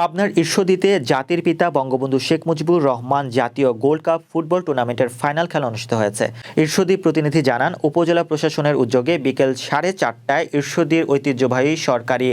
পাবনার ঈশ্বরদীতে জাতির পিতা বঙ্গবন্ধু শেখ মুজিবুর রহমান জাতীয় গোল্ড কাপ ফুটবল টুর্নামেন্টের ফাইনাল খেলা অনুষ্ঠিত হয়েছে। ঈশ্বরদী প্রতিনিধি জানান, উপজেলা প্রশাসনের উদ্যোগে বিকেল 4:30টায় ঈশ্বরদীর ঐতিহ্যবাহী সরকারি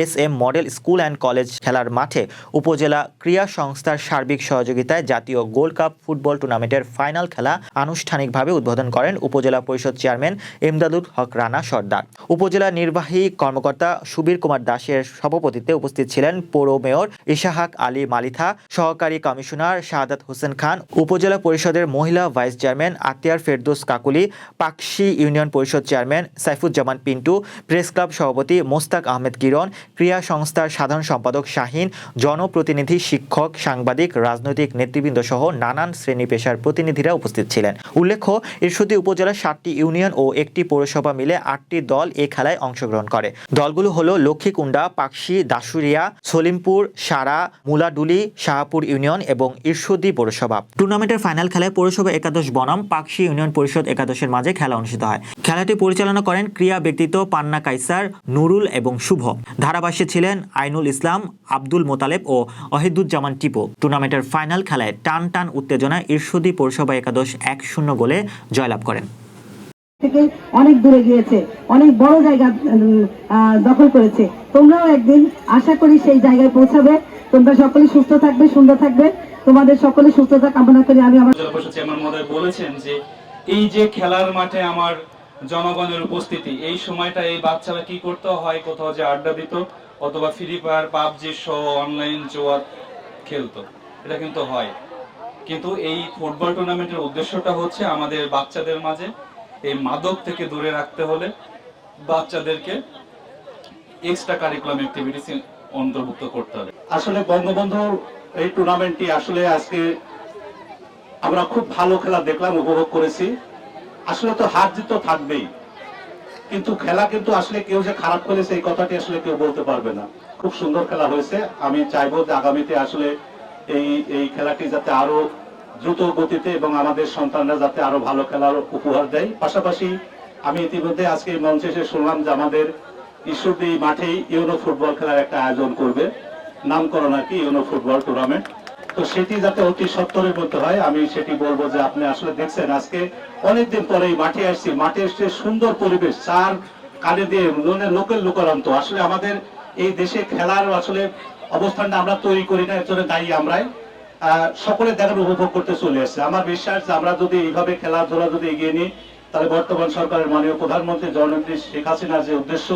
SM model school and college খেলার মাঠে উপজেলা ক্রীড়া সংস্থার সার্বিক সহযোগিতায় জাতীয় গোল্ড কাপ ফুটবল টুর্নামেন্টের ফাইনাল খেলা আনুষ্ঠানিকভাবে উদ্বোধন করেন উপজেলা পরিষদ চেয়ারম্যান এমদাদুল হক রানা সর্দার। উপজেলা নির্বাহী কর্মকর্তা সুবীর কুমার দাসের সভাপতিত্বে উপস্থিত ছিলেন পৌর মেয়র ইশাহাক আলী মালিথা, সহকারী কমিশনার শাহাদাত হোসেন খান, উপজেলা পরিষদের মহিলা vice chairman Atiar Ferdous Kakuli, Pakshi union পরিষদ chairman Saifuzzaman Pintu, press club সভাপতি মোস্তাক আহমেদ কিরণ, ক্রীড়া সংস্থার সাধারণ সম্পাদক শাহিন, জনপ্রতিনিধি, শিক্ষক, সাংবাদিক, রাজনৈতিক নেতৃবৃন্দ সহ নানান শ্রেণী পেশার প্রতিনিধিরা উপস্থিত ছিলেন। উল্লেখ্য, ঈশ্বরদী উপজেলার 7টি ইউনিয়ন ও একটি পৌরসভা মিলে 8টি দল এ খেলায় অংশগ্রহণ করে। দলগুলো হলো লক্ষ্মীকুণ্ডা, পাকশি, দাসুরিয়া, সলিমপুর, সারা, মুলাডুলি, শাহপুর ইউনিয়ন এবং ঈশ্বরদী পৌরসভা। টুর্নামেন্টের ফাইনাল খেলায় পৌরসভা একাদশ বনাম পাকশি ইউনিয়ন পরিষদ একাদশের মাঝে খেলা অনুষ্ঠিত হয়। খেলাটি পরিচালনা করেন ক্রীড়া ব্যক্তিত্ব পান্না কাইসার, নুরুল এবং শুভ। ধারাভাষ্যে ছিলেন আইনুল ইসলাম, আব্দুল মোতালেব ও অহিদুজ্জামান টিপু। টুর্নামেন্টের ফাইনাল খেলায় টান টান উত্তেজনায় ঈশ্বরদী পৌরসভা একাদশ 1-0 গোলে জয়লাভ করেন। থেকে অনেক দূরে গিয়েছে, অনেক বড় জায়গা দখল করেছে। তোমরাও একদিন আশা করি সেই জায়গায় পৌঁছাবে। তোমরা সকলে সুস্থ থাকবে, সুন্দর থাকবে। তোমাদের সকলে সুস্থতা কামনা করি। আমি আমার চেয়ারম্যান মহোদয় বলেছেন যে এই যে খেলার মাঠে আমার জনগণের উপস্থিতি, এই সময়টা এই বাচ্চারা কি করতে হয়, কোথাও যে আড্ডা দিত অথবা ফ্রি ফায়ার, পাবজি সহ অনলাইন জুয়া খেলতো, এটা কিন্তু হয়। কিন্তু এই ফুটবল টুর্নামেন্টের উদ্দেশ্যটা হচ্ছে আমাদের বাচ্চাদের মাঝে এই মাদক থেকে দূরে রাখতে হলে বাচ্চাদেরকে এক্সট্রা কারিকুলাম অ্যাক্টিভিটিস অন্তর্ভুক্ত করতে হবে। আসলে বঙ্গবন্ধু এই টুর্নামেন্টটি আসলে আজকে আমরা খুব ভালো খেলা দেখলাম, উপভোগ করেছি। আসলে তো হার জিত তো থাকবেই, কিন্তু খেলা কিন্তু আসলে কেউ যে খারাপ করেছে এই কথাটি আসলে কেউ বলতে পারবে না। খুব সুন্দর খেলা হয়েছে। আমি চাইবো যে আগামীতে আসলে এই খেলাটি যাতে আরো দ্রুত গতিতে এবং আমাদের সন্তানরা যাতে আরো ভালো খেলার উপহার দেয়। পাশাপাশি আমি ইতিমধ্যে আজকে মঞ্চে এসে শুনলাম যে আমাদের ঈশ্বরদী মাঠেই ইউনো ফুটবল খেলার একটা আয়োজন করবে, নামকরণ আর কি ইউনো ফুটবল টুর্নামেন্ট। তো সেটি যাতে অতি সত্তরের মধ্যে হয়, আমি সেটি বলবো যে আপনি আসলে দেখছেন আজকে অনেকদিন পরে এই মাঠে আসছি, মাঠে এসে সুন্দর পরিবেশ, চার কানে দিয়ে লোকের লোকারন্ত। আসলে আমাদের এই দেশে খেলার আসলে অবস্থানটা আমরা তৈরি করি না, এর জন্য দায়ী আমরাই। সকলে দেখার উপভোগ করতে চলে আসছে। আমার বিশ্বাস যে আমরা যদি এইভাবে খেলাধুলা যদি এগিয়ে নিই, তাহলে বর্তমান সরকারের মাননীয় প্রধানমন্ত্রী জননেত্রী শেখ হাসিনার যে উদ্দেশ্য